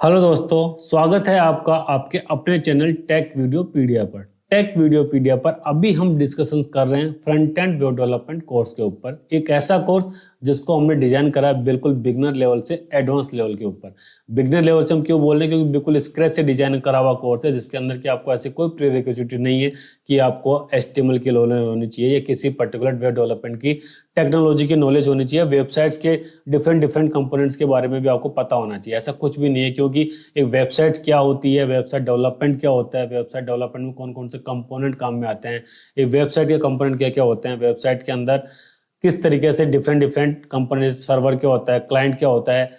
Hello दोस्तों, स्वागत है आपका आपके अपने चैनल टेक वीडियोपीडिया पर। टेक वीडियोपीडिया पर अभी हम डिस्कशंस कर रहे हैं front end web development course के ऊपर। एक ऐसा कोर्स जिसको हमने डिजाइन करा है बिल्कुल बिगनर लेवल से एडवांस लेवल के ऊपर। बिगनर लेवल से हम क्यों बोल रहे हैं? क्योंकि बिल्कुल स्क्रैच से डिजाइन करा हुआ कोर्स है, जिसके अंदर की आपको ऐसी कोई प्रीरिक्विजिट नहीं है कि आपको HTML की नॉलेज होनी चाहिए या किसी पर्टिकुलर वेब डेवलपमेंट की टेक्नोलॉजी की नॉलेज होनी चाहिए। वेबसाइट्स के डिफरेंट कंपोनेंट्स के बारे में भी आपको पता होना चाहिए। ऐसा कुछ भी नहीं है, क्योंकि एक वेबसाइट क्या होती है, वेबसाइट डेवलपमेंट क्या होता है, वेबसाइट डेवलपमेंट में कौन कौन से कंपोनेंट काम में आते हैं, एक वेबसाइट के कंपोनेंट क्या क्या होते हैं, वेबसाइट के अंदर किस तरीके से डिफरेंट कंपोनेंट, सर्वर क्या होता है, क्लाइंट क्या होता है,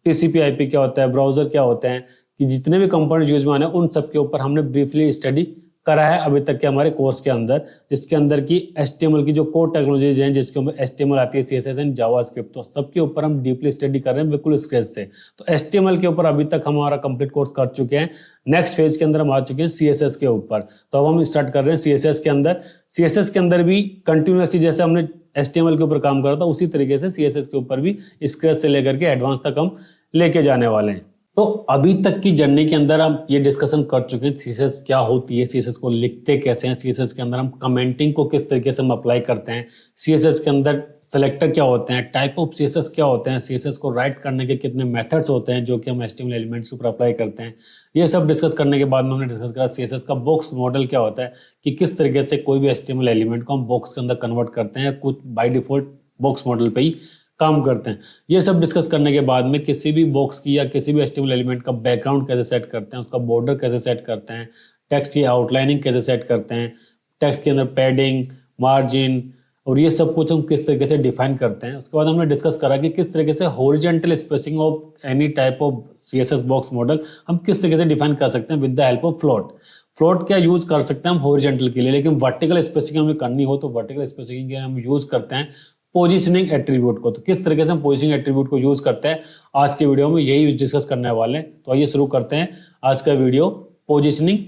TCP IP क्या होता है, ब्राउजर क्या होते हैं, कि जितने भी कंपोनेंट यूज में आने उन सब के ऊपर हमने ब्रीफली स्टडी करा है अभी तक के हमारे कोर्स के अंदर। जिसके अंदर की HTML की जो कोर टेक्नोलॉजीज हैं, जिसके ऊपर HTML आती है, CSS एंड जावास्क्रिप्ट, तो सबके ऊपर हम डीपली स्टडी कर रहे हैं बिल्कुल स्क्रैच से। तो HTML के ऊपर अभी तक हमारा कंप्लीट कोर्स कर चुके हैं। नेक्स्ट फेज के अंदर हम आ चुके हैं CSS के ऊपर। तो अब हम स्टार्ट कर रहे हैं CSS के अंदर। CSS के अंदर भी कंटिन्यूसली जैसे हमने HTML के ऊपर काम करा था, उसी तरीके से CSS के ऊपर भी स्क्रैच से लेकर के एडवांस तक हम लेके जाने वाले हैं। तो अभी तक की जर्नी के अंदर हम ये डिस्कशन कर चुके हैं CSS क्या होती है, CSS को लिखते कैसे हैं, CSS के अंदर हम कमेंटिंग को किस तरीके से हम अप्लाई करते हैं, CSS के अंदर सेलेक्टर क्या होते हैं, टाइप ऑफ CSS क्या होते हैं, CSS को राइट करने के कितने मेथड्स होते हैं जो कि हम HTML एलिमेंट्स के ऊपर अप्लाई करते हैं। ये सब डिस्कस करने के बाद में हमने डिस्कस करा CSS का बॉक्स मॉडल क्या होता है, कि किस तरीके से कोई भी HTML एलिमेंट को हम बॉक्स के अंदर कन्वर्ट करते हैं, कुछ बाय डिफॉल्ट बॉक्स मॉडल पे ही काम करते हैं। ये सब डिस्कस करने के बाद में किसी भी बॉक्स की या किसी भी HTML एलिमेंट का बैकग्राउंड कैसे सेट करते हैं, उसका बॉर्डर कैसे सेट करते हैं, टेक्स्ट की आउटलाइनिंग कैसे सेट करते हैं, टेक्स्ट के अंदर पैडिंग, मार्जिन और ये सब कुछ हम किस तरीके से डिफाइन करते हैं। उसके बाद हमने डिस्कस करा कि किस तरीके से horizontal spacing of any type of CSS box model हम किस तरीके से डिफाइन कर सकते हैं with the help of float. Float क्या यूज कर सकते हैं हम हॉरिजॉन्टल के लिए, लेकिन वर्टिकल स्पेसिंग हमें करनी हो तो वर्टिकल स्पेसिंग के हम यूज करते हैं पोजीशनिंग एट्रीब्यूट को। तो किस तरीके से हम पोजीशनिंग एट्रीब्यूट को यूज करते हैं आज के वीडियो में यही डिस्कस करने वाले हैं। तो आइए शुरू करते हैं आज का वीडियो पोजीशनिंग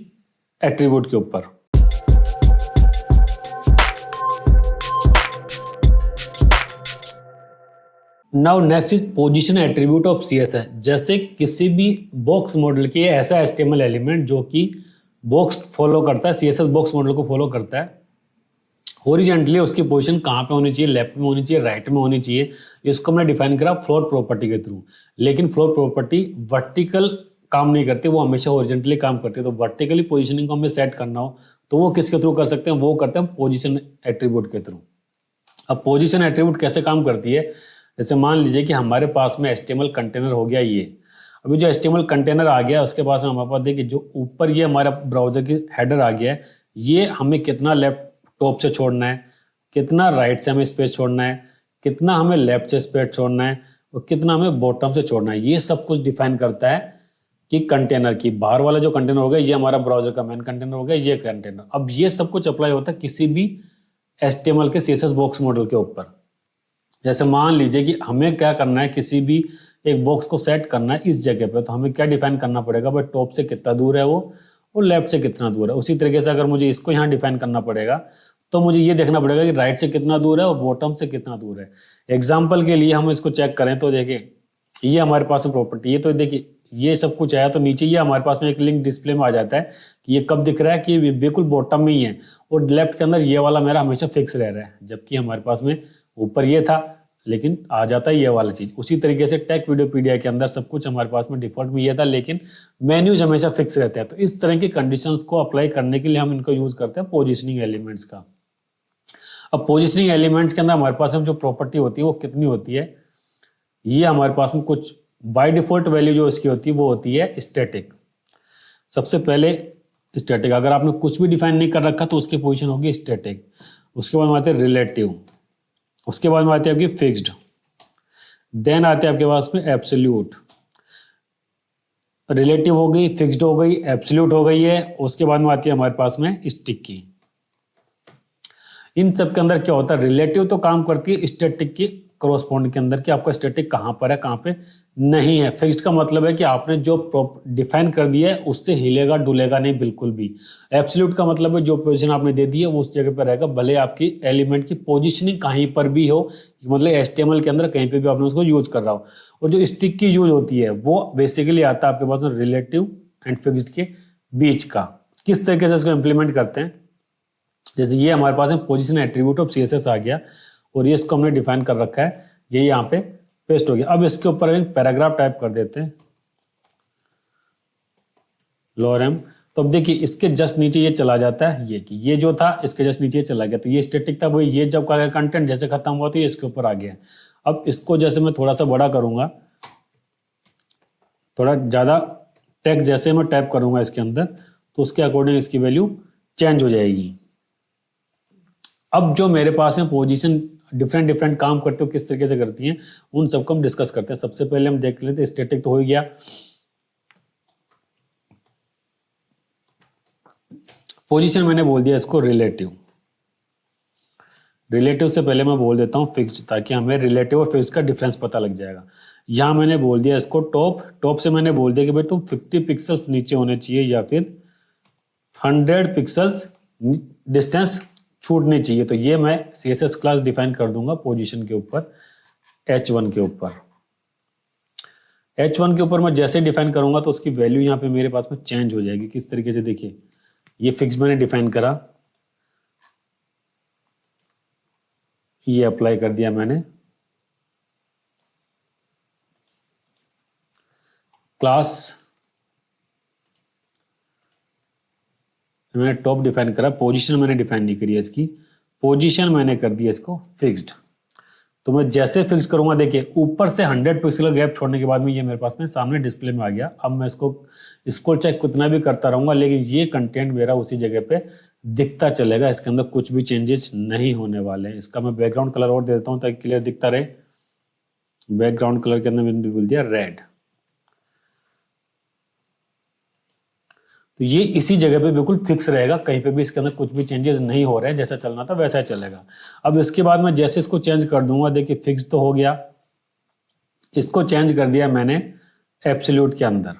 एट्रीब्यूट के ऊपर। Now next is position attribute of CSS। जैसे किसी भी बॉक्स मॉडल की ऐसा HTML एलिमेंट जो कि बॉक्स फॉलो करता है, CSS बॉक्स मॉडल को फॉलो करता है, हॉरिजॉन्टली उसकी पोजीशन कहाँ पे होनी चाहिए, लेफ्ट में होनी चाहिए, राइट में होनी चाहिए, इसको हमने डिफाइन करा फ्लोट प्रॉपर्टी के थ्रू। लेकिन फ्लोट प्रॉपर्टी वर्टिकल काम नहीं करती, वो हमेशा हॉरिजॉन्टली काम करती है। तो वर्टिकली पोजीशनिंग को हमें सेट करना हो तो वो किसके थ्रू कर सकते हैं? वो करते हैं पोजीशन एट्रीब्यूट के थ्रू। अब पोजीशन एट्रीब्यूट कैसे काम करती है? जैसे मान लीजिए कि हमारे पास में HTML कंटेनर हो गया ये। अभी जो HTML कंटेनर आ गया उसके पास में हमारे पास देखिए जो ऊपर ये हमारा ब्राउजर की हेडर आ गया है, ये हमें कितना लेफ्ट टॉप से छोड़ना है, कितना राइट से हमें स्पेस छोड़ना है, कितना हमें लेफ्ट से स्पेस छोड़ना है और कितना हमें बॉटम से छोड़ना है। ये सब कुछ डिफाइन करता है कि कंटेनर की बाहर वाला जो कंटेनर हो गया ये हमारा ब्राउजर का मेन कंटेनर हो गया, ये कंटेनर। अब ये सब कुछ अप्लाई होता है किसी भी HTML के CSS बॉक्स मॉडल के ऊपर। जैसे मान लीजिए कि हमें क्या करना है, किसी भी एक बॉक्स को सेट करना है इस जगह पे, तो हमें क्या डिफाइन करना पड़ेगा भाई, टॉप से कितना दूर है वो और लेफ्ट से कितना दूर है। उसी तरीके से अगर मुझे इसको यहाँ डिफाइन करना पड़ेगा तो मुझे ये देखना पड़ेगा कि राइट से कितना दूर है और बॉटम से कितना दूर है। एग्जाम्पल के लिए हम इसको चेक करें तो देखिए ये हमारे पास में प्रॉपर्टी है, तो देखिए ये सब कुछ आया तो नीचे ये हमारे पास में एक लिंक डिस्प्ले में आ जाता है कि ये कब दिख रहा है कि ये बिल्कुल बॉटम में ही है और लेफ्ट के अंदर ये वाला मेरा हमेशा फिक्स रह रहा है, जबकि हमारे पास में ऊपर ये था लेकिन आ जाता है ये वाला चीज। उसी तरीके से टेक वीडियोपीडिया के अंदर सब कुछ हमारे पास में डिफॉल्ट में ये था लेकिन मेन्यूज हमेशा फिक्स रहते हैं। तो इस तरह की कंडीशंस को अप्लाई करने के लिए हम इनको यूज करते हैं पोजीशनिंग एलिमेंट्स का। अब पोजीशनिंग एलिमेंट्स के अंदर हमारे पास में जो प्रॉपर्टी होती है वो कितनी होती है, ये हमारे पास में कुछ बाय डिफॉल्ट वैल्यू जो इसकी होती है वो होती है स्टैटिक। सबसे पहले स्टैटिक, अगर आपने कुछ भी डिफाइन नहीं कर रखा तो उसकी पोजीशन होगी स्टैटिक। उसके बाद में आते हैं रिलेटिव, उसके बाद में आती है आपकी फिक्स्ड, देन आते हैं आपके पास में एब्सोल्यूट। रिलेटिव हो गई, फिक्स्ड हो गई, एब्सोल्यूट हो गई है। उसके बाद में आती है हमारे पास में स्टिकी। इन सब के अंदर क्या होता है, रिलेटिव तो काम करती है स्टैटिक की कोरोस्पोंड के अंदर कि आपका स्टैटिक कहाँ पर है, कहाँ पे नहीं है। फिक्स्ड का मतलब है कि आपने जो डिफाइन कर दिया है उससे हिलेगा डुलेगा नहीं बिल्कुल भी। एब्सोल्यूट का मतलब है जो पोजीशन आपने दे दी है वो उस जगह पर रहेगा, भले आपकी एलिमेंट की पोजीशनिंग कहीं पर भी हो, मतलब HTML के अंदर कहीं पे भी आपने उसको यूज कर रहा हो। और जो स्टिक की यूज होती है वो बेसिकली आता है आपके पास में रिलेटिव एंड फिक्स्ड के बीच का। किस तरीके से इसको इम्प्लीमेंट करते हैं, जैसे ये हमारे पास में पोजीशन एट्रीब्यूट ऑफ CSS आ गया और ये इसको हमने डिफाइन कर रखा है, ये यहाँ पे पेस्ट हो गया। अब इसके ऊपर एक पैराग्राफ टाइप कर देते हैं lorem। तो अब देखिए इसके जस्ट नीचे ये चला जाता है, ये कि ये जो था इसके जस्ट नीचे चला गया, तो ये स्टैटिक था वही, ये जब का कंटेंट जैसे खत्म हुआ तो ये इसके ऊपर आ गया। अब इसको जैसे मैं थोड़ा सा बड़ा करूंगा, थोड़ा ज्यादा टेक्स्ट जैसे मैं टाइप करूंगा इसके अंदर तो उसके अकॉर्डिंग इसकी वैल्यू चेंज हो जाएगी। अब जो मेरे पास है पोजीशन डिफरेंट डिफरेंट काम करते हो किस तरीके से करती हैं, उन सबको हम डिस्कस करते हैं। सबसे पहले हम देख लेते हैं स्टैटिक तो हो ही गया। पोजीशन मैंने बोल दिया इसको रिलेटिव। रिलेटिव से पहले मैं बोल देता हूँ फिक्स्ड, ताकि हमें रिलेटिव और फिक्स्ड का डिफरेंस पता लग जाएगा। यहाँ मैंने बोल दिया इसको टॉप। टॉप से मैंने बोल दिया कि भाई तुम 50 पिक्सल्स नीचे होने चाहिए या फिर 100 पिक्सल्स डिस्टेंस छूटनी चाहिए। तो ये मैं CSS क्लास डिफाइन कर दूंगा पोजीशन के ऊपर, H1 के ऊपर। H1 के ऊपर मैं जैसे डिफाइन करूंगा तो उसकी वैल्यू यहाँ पे मेरे पास में चेंज हो जाएगी। किस तरीके से, देखिए ये फिक्स मैंने डिफाइन करा, ये अप्लाई कर दिया मैंने, क्लास मैंने टॉप डिफाइन करा, पोजीशन मैंने डिफाइन नहीं करी है इसकी, पोजीशन मैंने कर दिया इसको फिक्स्ड। तो मैं जैसे फिक्स करूंगा देखिए ऊपर से 100 पिक्सल गैप छोड़ने के बाद में ये मेरे पास में सामने डिस्प्ले में आ गया। अब मैं इसको स्क्रॉल चेक कितना भी करता रहूंगा लेकिन ये कंटेंट मेरा उसी जगह पे दिखता चलेगा, इसके अंदर कुछ भी चेंजेस नहीं होने वाले हैं। इसका मैं बैकग्राउंड कलर और दे देता हूँ ताकि क्लियर दिखता रहे। बैकग्राउंड कलर के अंदर मैंने बोल दिया रेड। तो ये इसी जगह पे बिल्कुल फिक्स रहेगा, कहीं पे भी इसके अंदर कुछ भी चेंजेस नहीं हो रहे हैं, जैसा चलना था वैसा ही चलेगा। अब इसके बाद मैं जैसे इसको चेंज कर दूंगा, देखिए फिक्स तो हो गया, इसको चेंज कर दिया मैंने एब्सोल्यूट के अंदर,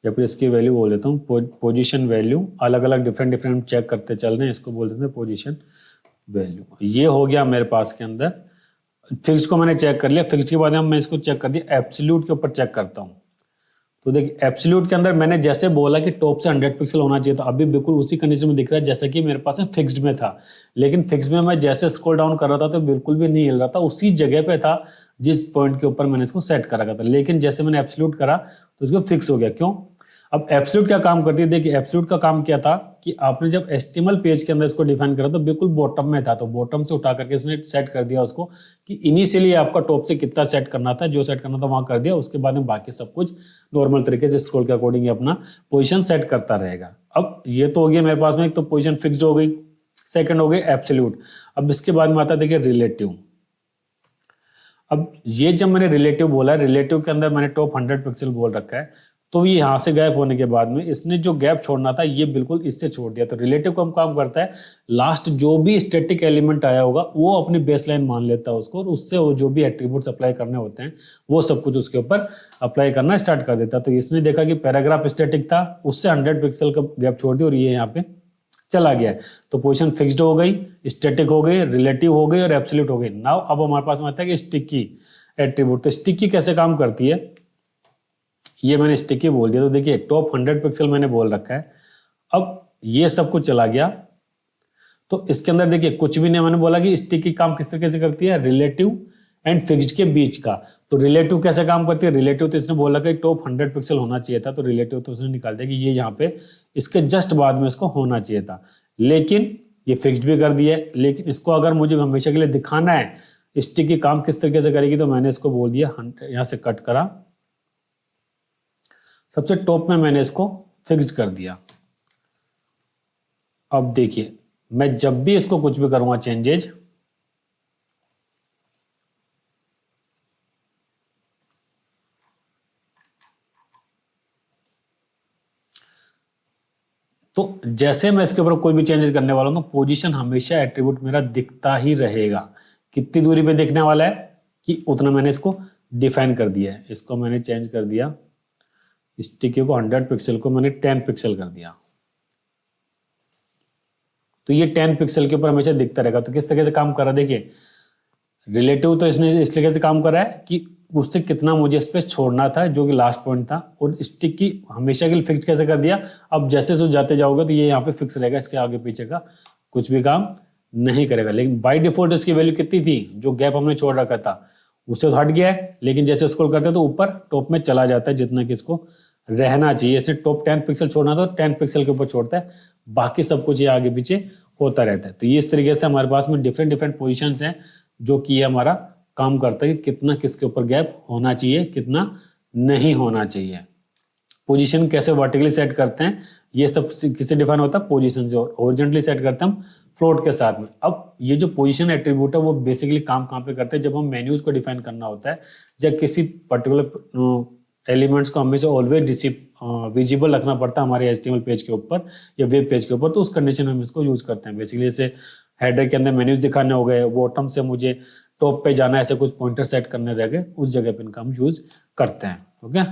या फिर इसकी वैल्यू बोल देता हूँ पोजीशन वैल्यू। अलग अलग डिफरेंट डिफरेंट चेक करते चल रहे हैं, इसको बोल देते हैं पोजीशन वैल्यू। ये हो गया मेरे पास के अंदर। फिक्स को मैंने चेक कर लिया, फिक्स के बाद मैं इसको चेक कर दिया, एब्सोल्यूट के ऊपर चेक करता हूँ। तो देखिए एब्सोल्यूट के अंदर मैंने जैसे बोला कि टॉप से 100 पिक्सल होना चाहिए, तो अभी बिल्कुल उसी कंडीशन में दिख रहा है जैसा कि मेरे पास फिक्स्ड में था। लेकिन फिक्स में मैं जैसे स्क्रॉल डाउन कर रहा था तो बिल्कुल भी नहीं हिल रहा था, उसी जगह पे था जिस पॉइंट के ऊपर मैंने इसको सेट कर रखा था। लेकिन जैसे मैंने एब्सोल्यूट करा तो इसको फिक्स हो गया। क्यों? अब एब्सोल्यूट क्या काम करती है, देखिए एब्सोल्यूट का काम क्या था कि आपने जब HTML पेज के अंदर इसको डिफाइन करा तो बिल्कुल बॉटम में था, तो बॉटम से उठा करके इसने सेट कर दिया उसको कि इनिशियली आपका टॉप से कितना सेट करना था, जो सेट करना था वहां कर दिया। उसके बाद में बाकी सब कुछ नॉर्मल तरीके से स्क्रॉल के अकॉर्डिंग अपना पोजीशन सेट करता रहेगा। अब ये तो हो गया मेरे पास में, एक तो पोजीशन फिक्स्ड हो गई, सेकंड हो गई एब्सोल्यूट। अब इसके बाद में आता देखिए रिलेटिव। अब ये जब मैंने रिलेटिव बोला, रिलेटिव के अंदर मैंने टॉप 100 पिक्सल बोल रखा है, तो ये यहाँ से गैप होने के बाद में इसने जो गैप छोड़ना था ये बिल्कुल इससे छोड़ दिया। तो रिलेटिव का काम करता है लास्ट जो भी स्टैटिक एलिमेंट आया होगा वो अपनी बेसलाइन मान लेता है उसको, और उससे वो जो भी एट्रीब्यूट्स अप्लाई करने होते हैं वो सब कुछ उसके ऊपर अप्लाई करना स्टार्ट कर देता है। तो इसने देखा कि पैराग्राफ स्टैटिक था, उससे 100 पिक्सल का गैप छोड़ दिया और ये यहाँ पे चला गया है। तो पोजीशन फिक्स्ड हो गई, स्टैटिक हो गई, रिलेटिव हो गई और एब्सोल्यूट हो गई। नाउ अब हमारे पास में आता है कि स्टिकी एट्रीब्यूट। तो स्टिकी कैसे काम करती है, ये मैंने स्टिकी बोल दिया। तो देखिए टॉप 100 पिक्सल मैंने बोल रखा है, अब ये सब कुछ चला गया। तो इसके अंदर देखिए कुछ भी नहीं, मैंने बोला कि स्टिकी काम किस तरीके से करती है, रिलेटिव एंड फिक्स्ड के बीच का। तो रिलेटिव कैसे काम करती है, रिलेटिव तो इसने बोला कि टॉप 100 पिक्सल होना चाहिए था, तो रिलेटिव तो उसने निकाल दिया कि ये यहाँ पे इसके जस्ट बाद में इसको होना चाहिए था, लेकिन ये फिक्स्ड भी कर दिया है। लेकिन इसको अगर मुझे हमेशा के लिए दिखाना है स्टिकी काम किस तरीके से करेगी, तो मैंने इसको बोल दिया, यहाँ से कट करा, सबसे टॉप में मैंने इसको फिक्स्ड कर दिया। अब देखिए मैं जब भी इसको कुछ भी करूंगा चेंजेज, तो जैसे मैं इसके ऊपर कोई भी चेंजेस करने वाला हूँ तो पोजीशन हमेशा एट्रीब्यूट मेरा दिखता ही रहेगा। कितनी दूरी पे दिखने वाला है कि उतना मैंने इसको डिफाइन कर दिया है। इसको मैंने चेंज कर दिया, स्टिकी को 100 पिक्सल को मैंने 10 पिक्सल कर दिया, तो ये 10 पिक्सल के ऊपर हमेशा दिखता रहेगा। तो किस तरीके से काम कर रहा है देखिए, रिलेटिव तो इसने इस तरीके से काम कर रहा है कि उससे कितना मुझे स्पेस छोड़ना था जो कि लास्ट पॉइंट था, और स्टिक की हमेशा के लिए फिक्स कैसे कर दिया। अब जैसे जैसे जाते जाओगे तो ये यहाँ पे फिक्स रहेगा, इसके आगे पीछे का कुछ भी काम नहीं करेगा। लेकिन बाय डिफॉल्ट इसकी वैल्यू कितनी थी, जो गैप हमने छोड़ रखा था उससे तो हट गया है, लेकिन जैसे स्क्रॉल करते हैं तो ऊपर टॉप में चला जाता है जितना कि इसको रहना चाहिए। इसने टॉप 10 पिक्सल छोड़ना था, 10 पिक्सल के ऊपर छोड़ता है, बाकी सब कुछ ये आगे पीछे होता रहता है। तो ये इस तरीके से हमारे पास में डिफरेंट डिफरेंट पोजीशंस हैं जो कि ये हमारा काम करता है कि कितना किसके ऊपर गैप होना चाहिए, कितना नहीं होना चाहिए। पोजीशन कैसे वर्टिकली सेट करते हैं ये सब किससे डिफाइन होता है, पोजीशन से। और हॉरिजॉन्टली सेट करते हैं हम फ्लोट के साथ में। अब ये जो पोजीशन एट्रीब्यूट है वो बेसिकली काम कहाँ पे करते हैं, जब हम मेन्यूज को डिफाइन करना होता है या किसी पर्टिकुलर एलिमेंट्स को हमेशा ऑलवेज विजिबल रखना पड़ता है हमारे HTML पेज के ऊपर या वेब पेज के ऊपर, तो उस कंडीशन में हम इसको यूज करते हैं। बेसिकली जैसे हेडर के अंदर मेन्यूज दिखाने हो गए, बॉटम से मुझे टॉप पे जाना है, ऐसे कुछ पॉइंटर सेट करने रह गए, उस जगह पे इनका हम यूज करते हैं। ओके।